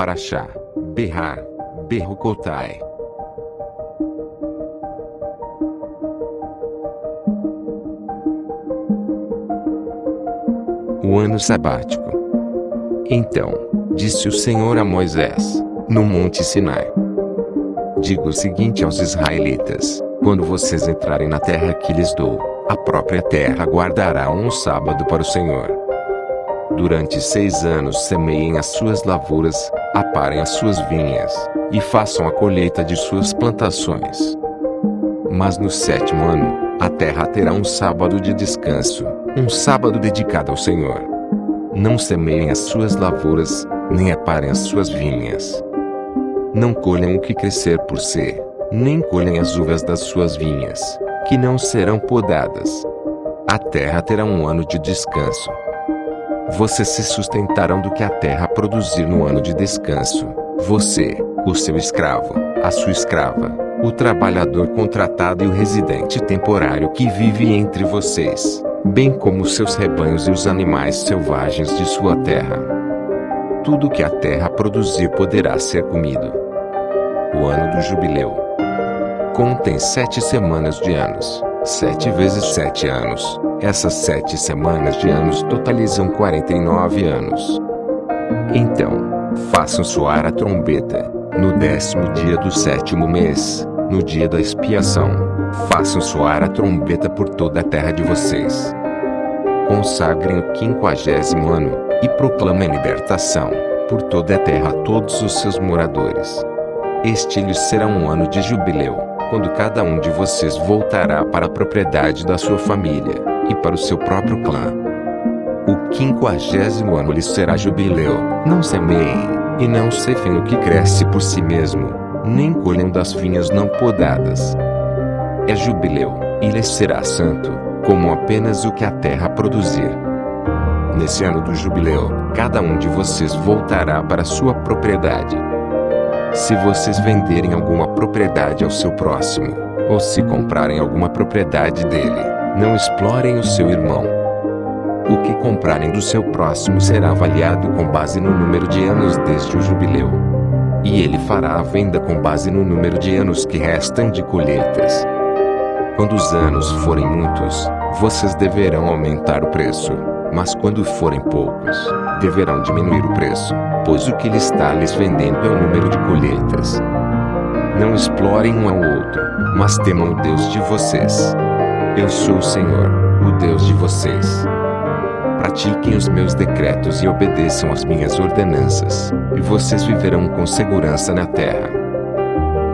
Parashá, Berrar, Berrocotai. O ano sabático. Então, disse o Senhor a Moisés, no monte Sinai: diga o seguinte aos israelitas: quando vocês entrarem na terra que lhes dou, a própria terra guardará um sábado para o Senhor. Durante 6 anos semeiem as suas lavouras, aparem as suas vinhas, e façam a colheita de suas plantações. Mas no 7º ano, a terra terá um sábado de descanso, um sábado dedicado ao Senhor. Não semeiem as suas lavouras, nem aparem as suas vinhas. Não colham o que crescer por si, nem colhem as uvas das suas vinhas, que não serão podadas. A terra terá um ano de descanso. Vocês se sustentarão do que a terra produzir no ano de descanso. Você, o seu escravo, a sua escrava, o trabalhador contratado e o residente temporário que vive entre vocês, bem como os seus rebanhos e os animais selvagens de sua terra. Tudo que a terra produzir poderá ser comido. O ano do jubileu contém 7 semanas de anos. 7 vezes 7 anos. Essas 7 semanas de anos totalizam 49 anos. Então, façam soar a trombeta, no 10º dia do 7º mês, no dia da expiação. Façam soar a trombeta por toda a terra de vocês. Consagrem o 50º ano, e proclamem libertação, por toda a terra a todos os seus moradores. Este lhes será um ano de jubileu, quando cada um de vocês voltará para a propriedade da sua família, e para o seu próprio clã. O 50º ano lhes será jubileu. Não semeiem, e não ceifem o que cresce por si mesmo, nem colham das vinhas não podadas. É jubileu, e lhes será santo, como apenas o que a terra produzir. Nesse ano do jubileu, cada um de vocês voltará para sua propriedade. Se vocês venderem alguma propriedade ao seu próximo, ou se comprarem alguma propriedade dele, não explorem o seu irmão. O que comprarem do seu próximo será avaliado com base no número de anos desde o jubileu. E ele fará a venda com base no número de anos que restam de colheitas. Quando os anos forem muitos, vocês deverão aumentar o preço, mas quando forem poucos, deverão diminuir o preço, pois o que ele está lhes vendendo é o número de colheitas. Não explorem um ao outro, mas temam o Deus de vocês. Eu sou o Senhor, o Deus de vocês. Pratiquem os meus decretos e obedeçam às minhas ordenanças, e vocês viverão com segurança na terra.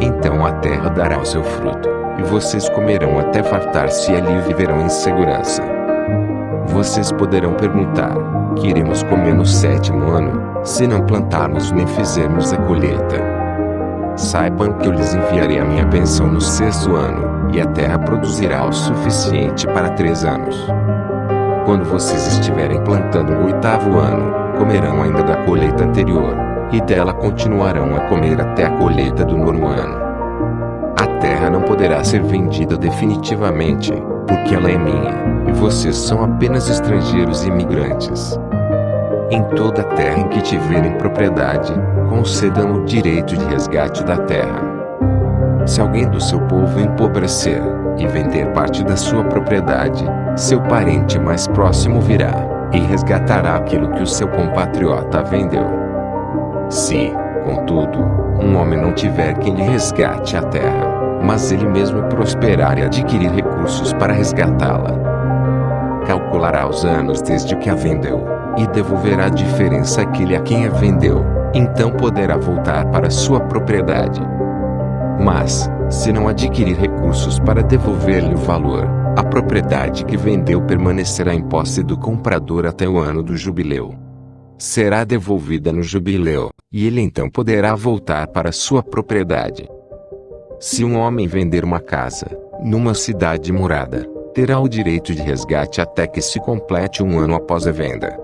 Então a terra dará o seu fruto, e vocês comerão até fartar-se e ali viverão em segurança. Vocês poderão perguntar: que iremos comer no 7º ano, se não plantarmos nem fizermos a colheita? Saibam que eu lhes enviarei a minha bênção no 6º ano, e a terra produzirá o suficiente para 3 anos. Quando vocês estiverem plantando no 8º ano, comerão ainda da colheita anterior, e dela continuarão a comer até a colheita do 9º ano. A terra não poderá ser vendida definitivamente, porque ela é minha, e vocês são apenas estrangeiros e imigrantes. Em toda a terra em que tiverem propriedade, concedam o direito de resgate da terra. Se alguém do seu povo empobrecer e vender parte da sua propriedade, seu parente mais próximo virá e resgatará aquilo que o seu compatriota vendeu. Se, contudo, um homem não tiver quem lhe resgate a terra, mas ele mesmo prosperar e adquirir recursos para resgatá-la, calculará os anos desde que a vendeu, e devolverá a diferença àquele a quem a vendeu, então poderá voltar para sua propriedade. Mas, se não adquirir recursos para devolver-lhe o valor, a propriedade que vendeu permanecerá em posse do comprador até o ano do jubileu. Será devolvida no jubileu, e ele então poderá voltar para sua propriedade. Se um homem vender uma casa, numa cidade murada, terá o direito de resgate até que se complete 1 ano após a venda.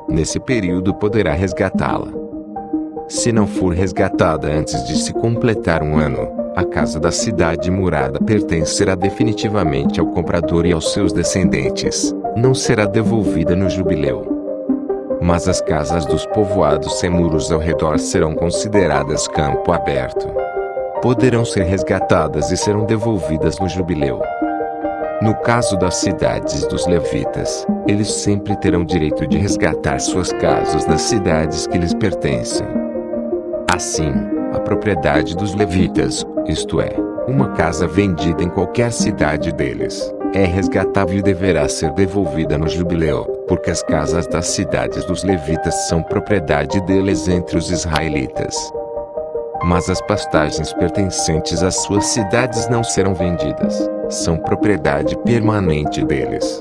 Nesse período poderá resgatá-la. Se não for resgatada antes de se completar 1 ano, a casa da cidade murada pertencerá definitivamente ao comprador e aos seus descendentes, não será devolvida no jubileu. Mas as casas dos povoados sem muros ao redor serão consideradas campo aberto. Poderão ser resgatadas e serão devolvidas no jubileu. No caso das cidades dos levitas, eles sempre terão direito de resgatar suas casas das cidades que lhes pertencem. Assim, a propriedade dos levitas, isto é, uma casa vendida em qualquer cidade deles, é resgatável e deverá ser devolvida no jubileu, porque as casas das cidades dos levitas são propriedade deles entre os israelitas. Mas as pastagens pertencentes às suas cidades não serão vendidas, são propriedade permanente deles.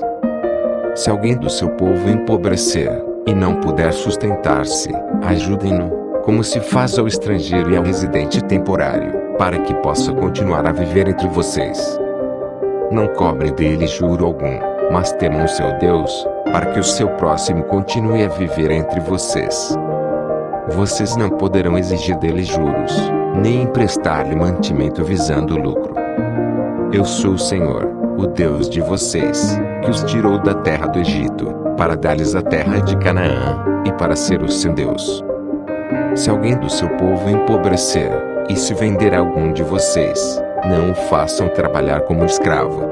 Se alguém do seu povo empobrecer, e não puder sustentar-se, ajudem-no, como se faz ao estrangeiro e ao residente temporário, para que possa continuar a viver entre vocês. Não cobrem dele juro algum, mas temam o seu Deus, para que o seu próximo continue a viver entre vocês. Vocês não poderão exigir dele juros, nem emprestar-lhe mantimento visando lucro. Eu sou o Senhor, o Deus de vocês, que os tirou da terra do Egito, para dar-lhes a terra de Canaã, e para ser o seu Deus. Se alguém do seu povo empobrecer, e se vender a algum de vocês, não o façam trabalhar como escravo.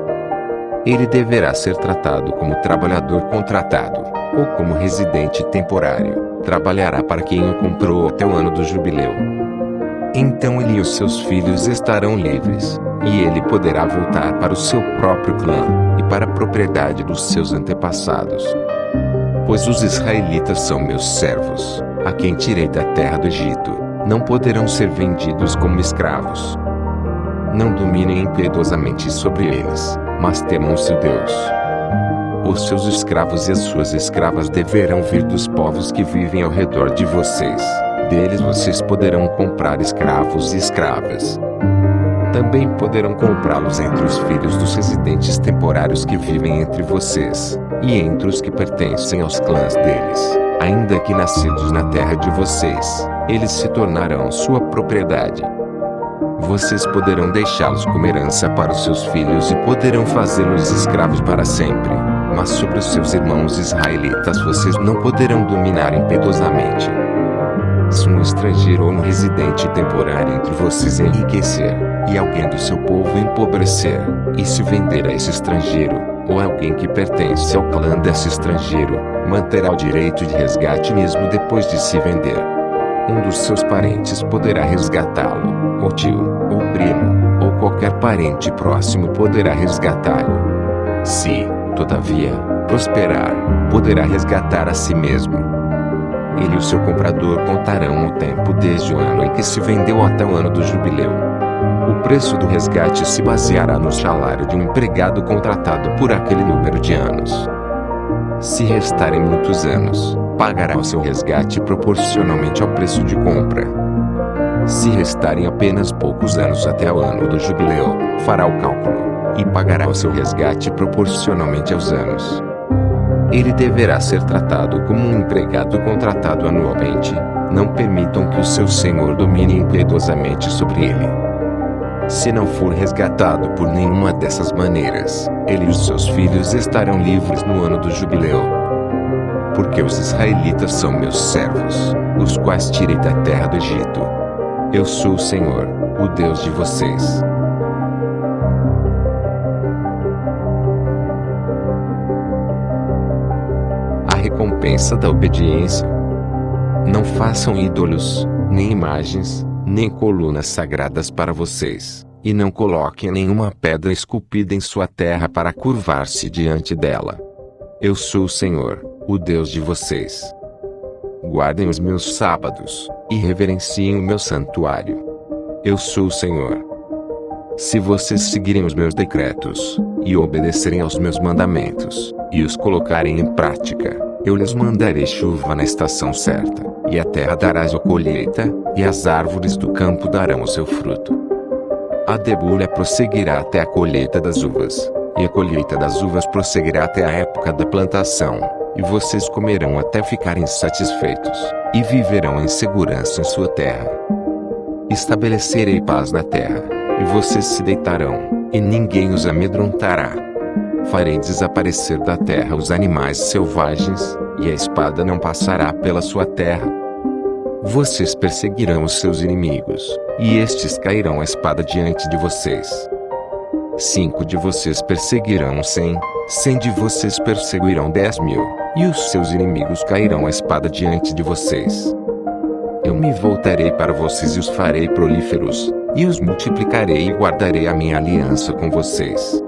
Ele deverá ser tratado como trabalhador contratado, ou como residente temporário. Trabalhará para quem o comprou até o ano do jubileu. Então ele e os seus filhos estarão livres, e ele poderá voltar para o seu próprio clã, e para a propriedade dos seus antepassados. Pois os israelitas são meus servos, a quem tirei da terra do Egito, não poderão ser vendidos como escravos. Não dominem impiedosamente sobre eles, mas temam o seu Deus. Os seus escravos e as suas escravas deverão vir dos povos que vivem ao redor de vocês. Deles vocês poderão comprar escravos e escravas. Também poderão comprá-los entre os filhos dos residentes temporários que vivem entre vocês, e entre os que pertencem aos clãs deles. Ainda que nascidos na terra de vocês, eles se tornarão sua propriedade. Vocês poderão deixá-los como herança para os seus filhos e poderão fazê-los escravos para sempre. Mas sobre os seus irmãos israelitas vocês não poderão dominar impiedosamente. Se um estrangeiro ou um residente temporário entre vocês enriquecer, e alguém do seu povo empobrecer, e se vender a esse estrangeiro, ou alguém que pertence ao clã desse estrangeiro, manterá o direito de resgate mesmo depois de se vender. Um dos seus parentes poderá resgatá-lo, ou tio, ou primo, ou qualquer parente próximo poderá resgatá-lo. Se, todavia, prosperar, poderá resgatar a si mesmo. Ele e o seu comprador contarão o tempo desde o ano em que se vendeu até o ano do jubileu. O preço do resgate se baseará no salário de um empregado contratado por aquele número de anos. Se restarem muitos anos, pagará o seu resgate proporcionalmente ao preço de compra. Se restarem apenas poucos anos até o ano do jubileu, fará o cálculo, e pagará o seu resgate proporcionalmente aos anos. Ele deverá ser tratado como um empregado contratado anualmente. Não permitam que o seu senhor domine impiedosamente sobre ele. Se não for resgatado por nenhuma dessas maneiras, ele e os seus filhos estarão livres no ano do jubileu. Porque os israelitas são meus servos, os quais tirei da terra do Egito. Eu sou o Senhor, o Deus de vocês. A recompensa da obediência. Não façam ídolos, nem imagens, nem colunas sagradas para vocês, e não coloquem nenhuma pedra esculpida em sua terra para curvar-se diante dela. Eu sou o Senhor, o Deus de vocês. Guardem os meus sábados, e reverenciem o meu santuário. Eu sou o Senhor. Se vocês seguirem os meus decretos, e obedecerem aos meus mandamentos, e os colocarem em prática, eu lhes mandarei chuva na estação certa, e a terra dará sua colheita, e as árvores do campo darão o seu fruto. A debulha prosseguirá até a colheita das uvas, e a colheita das uvas prosseguirá até a época da plantação, e vocês comerão até ficarem satisfeitos, e viverão em segurança em sua terra. Estabelecerei paz na terra, e vocês se deitarão, e ninguém os amedrontará. Farei desaparecer da terra os animais selvagens, e a espada não passará pela sua terra. Vocês perseguirão os seus inimigos, e estes cairão a espada diante de vocês. 5 de vocês perseguirão 100, 100 de vocês perseguirão 10.000, e os seus inimigos cairão a espada diante de vocês. Eu me voltarei para vocês e os farei prolíferos, e os multiplicarei e guardarei a minha aliança com vocês.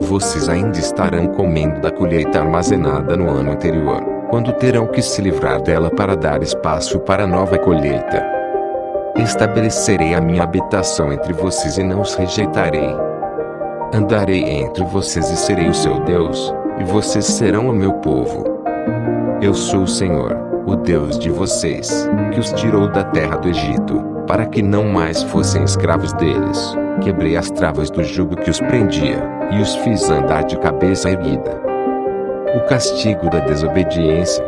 Vocês ainda estarão comendo da colheita armazenada no ano anterior, quando terão que se livrar dela para dar espaço para a nova colheita. Estabelecerei a minha habitação entre vocês e não os rejeitarei. Andarei entre vocês e serei o seu Deus, e vocês serão o meu povo. Eu sou o Senhor, o Deus de vocês, que os tirou da terra do Egito, para que não mais fossem escravos deles. Quebrei as travas do jugo que os prendia, e os fiz andar de cabeça erguida. O castigo da desobediência.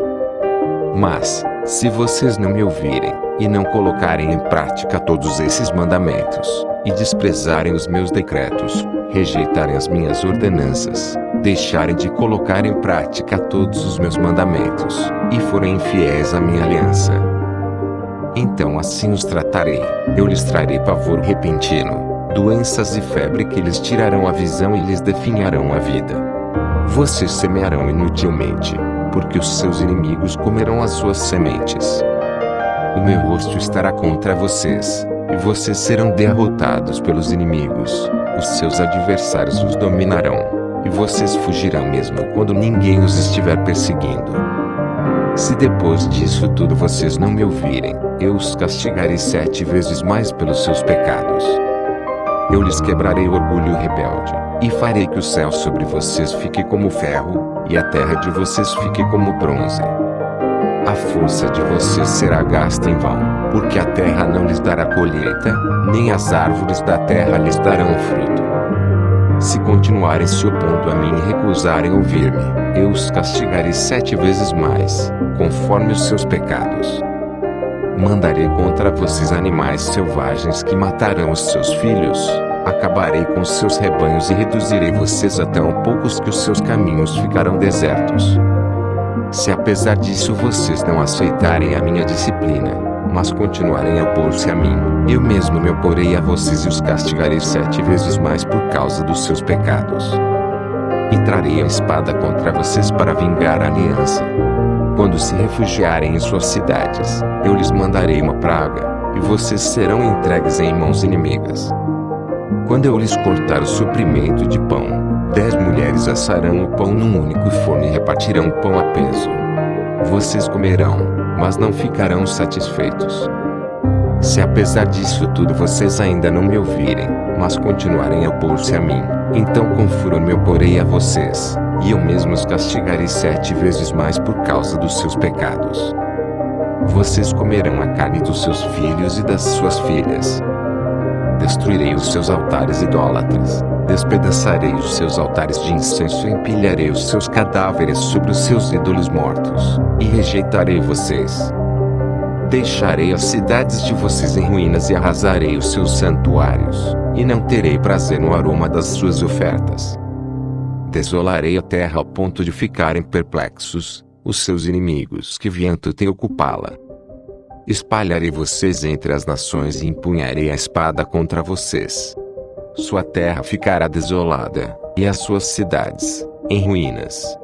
Mas, se vocês não me ouvirem, e não colocarem em prática todos esses mandamentos, e desprezarem os meus decretos, rejeitarem as minhas ordenanças, deixarem de colocar em prática todos os meus mandamentos, e forem infiéis à minha aliança, então assim os tratarei. Eu lhes trarei pavor repentino, doenças e febre que lhes tirarão a visão e lhes definharão a vida. Vocês semearão inutilmente, porque os seus inimigos comerão as suas sementes. O meu rosto estará contra vocês, e vocês serão derrotados pelos inimigos. Os seus adversários os dominarão, e vocês fugirão mesmo quando ninguém os estiver perseguindo. Se depois disso tudo vocês não me ouvirem, eu os castigarei 7 vezes mais pelos seus pecados. Eu lhes quebrarei o orgulho rebelde, e farei que o céu sobre vocês fique como ferro, e a terra de vocês fique como bronze. A força de vocês será gasta em vão, porque a terra não lhes dará colheita, nem as árvores da terra lhes darão fruto. Se continuarem se opondo a mim e recusarem ouvir-me, eu os castigarei 7 vezes mais, conforme os seus pecados. Mandarei contra vocês animais selvagens que matarão os seus filhos, acabarei com os seus rebanhos e reduzirei vocês a tão poucos que os seus caminhos ficarão desertos. Se apesar disso vocês não aceitarem a minha disciplina, mas continuarem a opor-se a mim, eu mesmo me oporei a vocês e os castigarei 7 vezes mais por causa dos seus pecados. E trarei a espada contra vocês para vingar a aliança. Quando se refugiarem em suas cidades, eu lhes mandarei uma praga, e vocês serão entregues em mãos inimigas. Quando eu lhes cortar o suprimento de pão, 10 mulheres assarão o pão num único forno e repartirão o pão a peso. Vocês comerão, mas não ficarão satisfeitos. Se apesar disso tudo vocês ainda não me ouvirem, mas continuarem a opor-se a mim, então com furor me oporei a vocês, e eu mesmo os castigarei 7 vezes mais por causa dos seus pecados. Vocês comerão a carne dos seus filhos e das suas filhas. Destruirei os seus altares idólatras, despedaçarei os seus altares de incenso e empilharei os seus cadáveres sobre os seus ídolos mortos, e rejeitarei vocês. Deixarei as cidades de vocês em ruínas e arrasarei os seus santuários, e não terei prazer no aroma das suas ofertas. Desolarei a terra ao ponto de ficarem perplexos os seus inimigos que tentem ocupá-la. Espalharei vocês entre as nações e empunharei a espada contra vocês. Sua terra ficará desolada, e as suas cidades, em ruínas.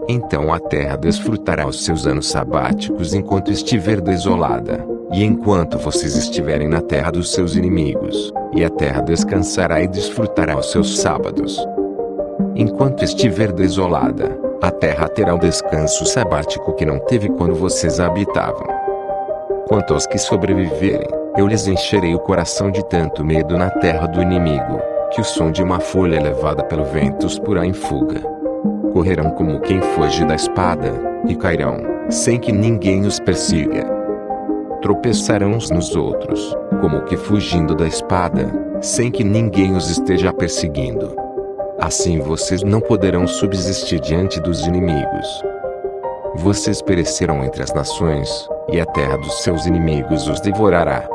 Então a terra desfrutará os seus anos sabáticos enquanto estiver desolada, e enquanto vocês estiverem na terra dos seus inimigos, e a terra descansará e desfrutará os seus sábados. Enquanto estiver desolada, a terra terá um descanso sabático que não teve quando vocês a habitavam. Quanto aos que sobreviverem, eu lhes encherei o coração de tanto medo na terra do inimigo, que o som de uma folha levada pelo vento os porá em fuga. Correrão como quem foge da espada, e cairão, sem que ninguém os persiga. Tropeçarão uns nos outros, como que fugindo da espada, sem que ninguém os esteja perseguindo. Assim vocês não poderão subsistir diante dos inimigos. Vocês perecerão entre as nações, e a terra dos seus inimigos os devorará.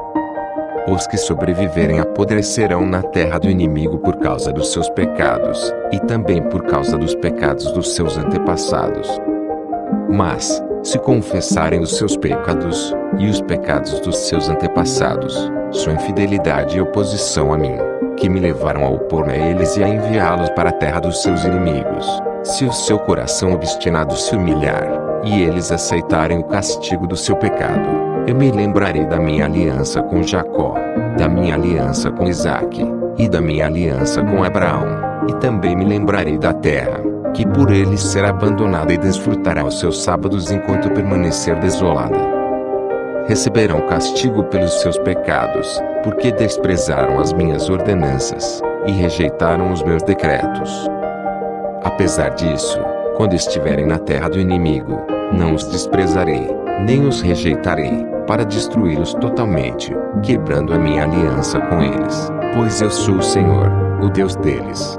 Os que sobreviverem apodrecerão na terra do inimigo por causa dos seus pecados, e também por causa dos pecados dos seus antepassados. Mas, se confessarem os seus pecados, e os pecados dos seus antepassados, sua infidelidade e oposição a mim, que me levaram a opor-me a eles e a enviá-los para a terra dos seus inimigos, se o seu coração obstinado se humilhar, e eles aceitarem o castigo do seu pecado, eu me lembrarei da minha aliança com Jacó, da minha aliança com Isaque, e da minha aliança com Abraão, e também me lembrarei da terra, que por eles será abandonada e desfrutará os seus sábados enquanto permanecer desolada. Receberão castigo pelos seus pecados, porque desprezaram as minhas ordenanças, e rejeitaram os meus decretos. Apesar disso, quando estiverem na terra do inimigo, não os desprezarei, nem os rejeitarei, para destruí-los totalmente, quebrando a minha aliança com eles, pois eu sou o Senhor, o Deus deles.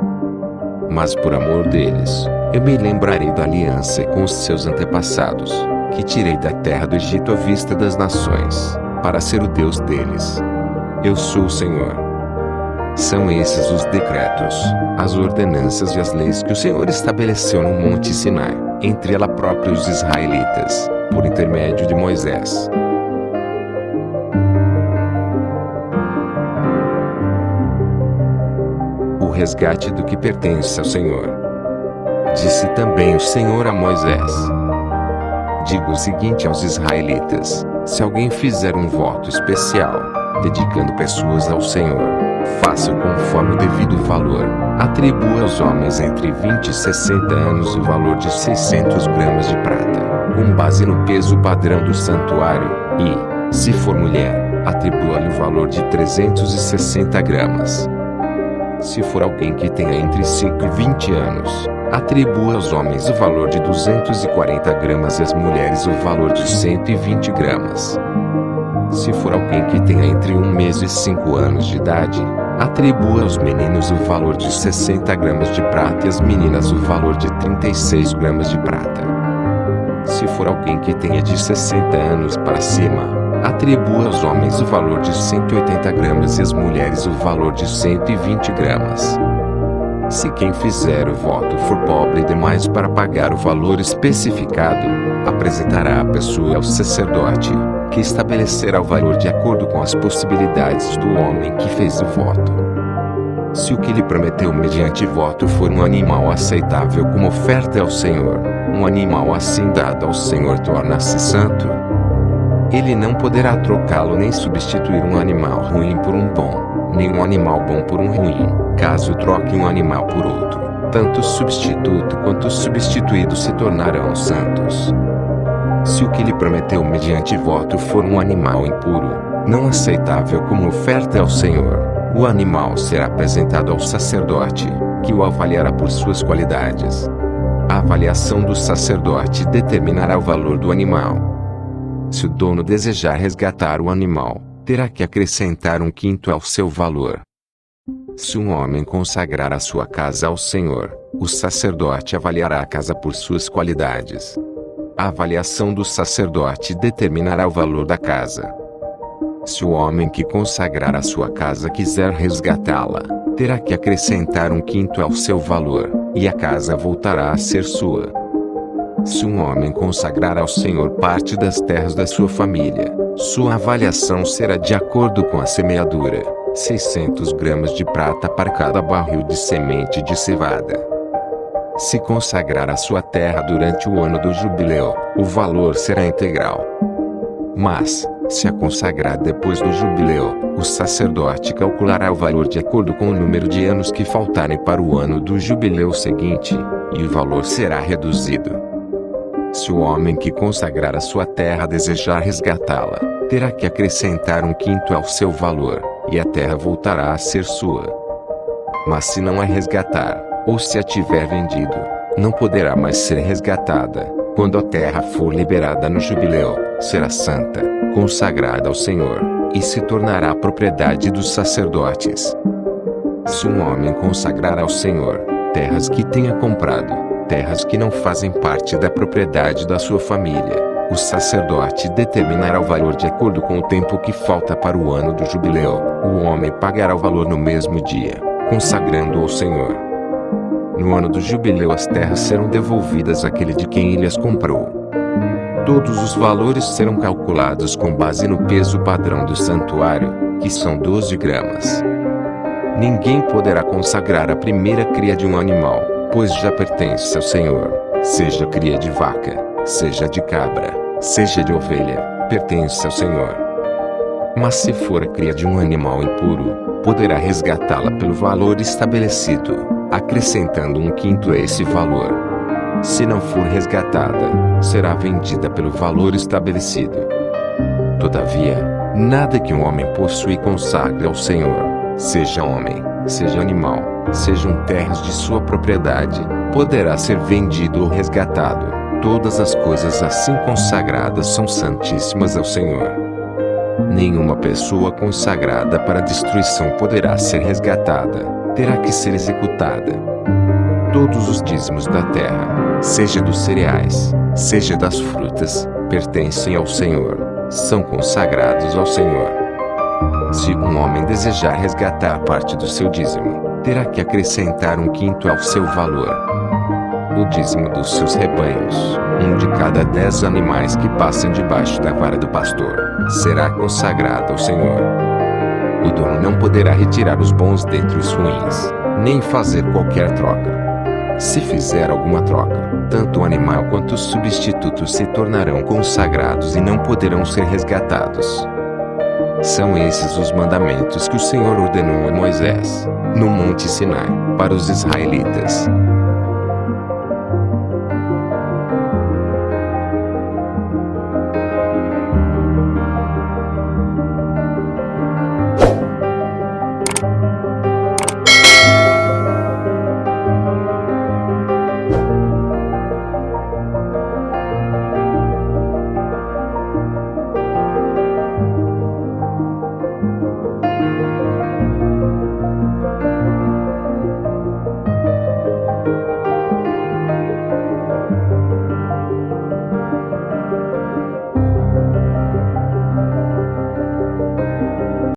Mas por amor deles, eu me lembrarei da aliança com os seus antepassados, que tirei da terra do Egito à vista das nações, para ser o Deus deles. Eu sou o Senhor. São esses os decretos, as ordenanças e as leis que o Senhor estabeleceu no Monte Sinai, entre ela própria e os israelitas, por intermédio de Moisés. O resgate do que pertence ao Senhor. Disse também o Senhor a Moisés: diga o seguinte aos israelitas: se alguém fizer um voto especial, dedicando pessoas ao Senhor, faça conforme o devido valor. Atribua aos homens entre 20 e 60 anos o valor de 600 gramas de prata, com base no peso padrão do santuário, e, se for mulher, atribua-lhe o valor de 360 gramas. Se for alguém que tenha entre 5 e 20 anos, atribua aos homens o valor de 240 gramas e às mulheres o valor de 120 gramas. Se for alguém que tenha entre 1 mês e 5 anos de idade, atribua aos meninos o valor de 60 gramas de prata e às meninas o valor de 36 gramas de prata. Se for alguém que tenha de 60 anos para cima, atribua aos homens o valor de 180 gramas e às mulheres o valor de 120 gramas. Se quem fizer o voto for pobre demais para pagar o valor especificado, apresentará a pessoa ao sacerdote, que estabelecerá o valor de acordo com as possibilidades do homem que fez o voto. Se o que lhe prometeu mediante voto for um animal aceitável como oferta ao Senhor, um animal assim dado ao Senhor torna-se santo. Ele não poderá trocá-lo nem substituir um animal ruim por um bom, nem um animal bom por um ruim, caso troque um animal por outro. Tanto o substituto quanto o substituído se tornarão santos. Se o que lhe prometeu mediante voto for um animal impuro, não aceitável como oferta ao Senhor, o animal será apresentado ao sacerdote, que o avaliará por suas qualidades. A avaliação do sacerdote determinará o valor do animal. Se o dono desejar resgatar o animal, terá que acrescentar 1/5 ao seu valor. Se um homem consagrar a sua casa ao Senhor, o sacerdote avaliará a casa por suas qualidades. A avaliação do sacerdote determinará o valor da casa. Se o homem que consagrar a sua casa quiser resgatá-la, terá que acrescentar 1/5 ao seu valor, e a casa voltará a ser sua. Se um homem consagrar ao Senhor parte das terras da sua família, sua avaliação será de acordo com a semeadura, 600 gramas de prata para cada barril de semente de cevada. Se consagrar a sua terra durante o ano do jubileu, o valor será integral. Mas, se a consagrar depois do jubileu, o sacerdote calculará o valor de acordo com o número de anos que faltarem para o ano do jubileu seguinte, e o valor será reduzido. Se o homem que consagrar a sua terra desejar resgatá-la, terá que acrescentar 1/5 ao seu valor, e a terra voltará a ser sua. Mas se não a resgatar, ou se a tiver vendido, não poderá mais ser resgatada. Quando a terra for liberada no jubileu, será santa, consagrada ao Senhor, e se tornará propriedade dos sacerdotes. Se um homem consagrar ao Senhor terras que tenha comprado, terras que não fazem parte da propriedade da sua família, o sacerdote determinará o valor de acordo com o tempo que falta para o ano do jubileu. O homem pagará o valor no mesmo dia, consagrando-o ao Senhor. No ano do jubileu as terras serão devolvidas àquele de quem ele as comprou. Todos os valores serão calculados com base no peso padrão do santuário, que são 12 gramas. Ninguém poderá consagrar a primeira cria de um animal, pois já pertence ao Senhor, seja cria de vaca, seja de cabra, seja de ovelha, pertence ao Senhor. Mas se for a cria de um animal impuro, poderá resgatá-la pelo valor estabelecido, acrescentando 1/5 a esse valor. Se não for resgatada, será vendida pelo valor estabelecido. Todavia, nada que um homem possui consagre ao Senhor, seja homem, seja animal, sejam terras de sua propriedade, poderá ser vendido ou resgatado. Todas as coisas assim consagradas são santíssimas ao Senhor. Nenhuma pessoa consagrada para destruição poderá ser resgatada, terá que ser executada. Todos os dízimos da terra, seja dos cereais, seja das frutas, pertencem ao Senhor, são consagrados ao Senhor. Se um homem desejar resgatar parte do seu dízimo, terá que acrescentar 1/5 ao seu valor. O dízimo dos seus rebanhos, 1 de cada 10 animais que passam debaixo da vara do pastor, será consagrado ao Senhor. O dono não poderá retirar os bons dentre os ruins, nem fazer qualquer troca. Se fizer alguma troca, tanto o animal quanto os substitutos se tornarão consagrados e não poderão ser resgatados. São esses os mandamentos que o Senhor ordenou a Moisés, no Monte Sinai, para os israelitas.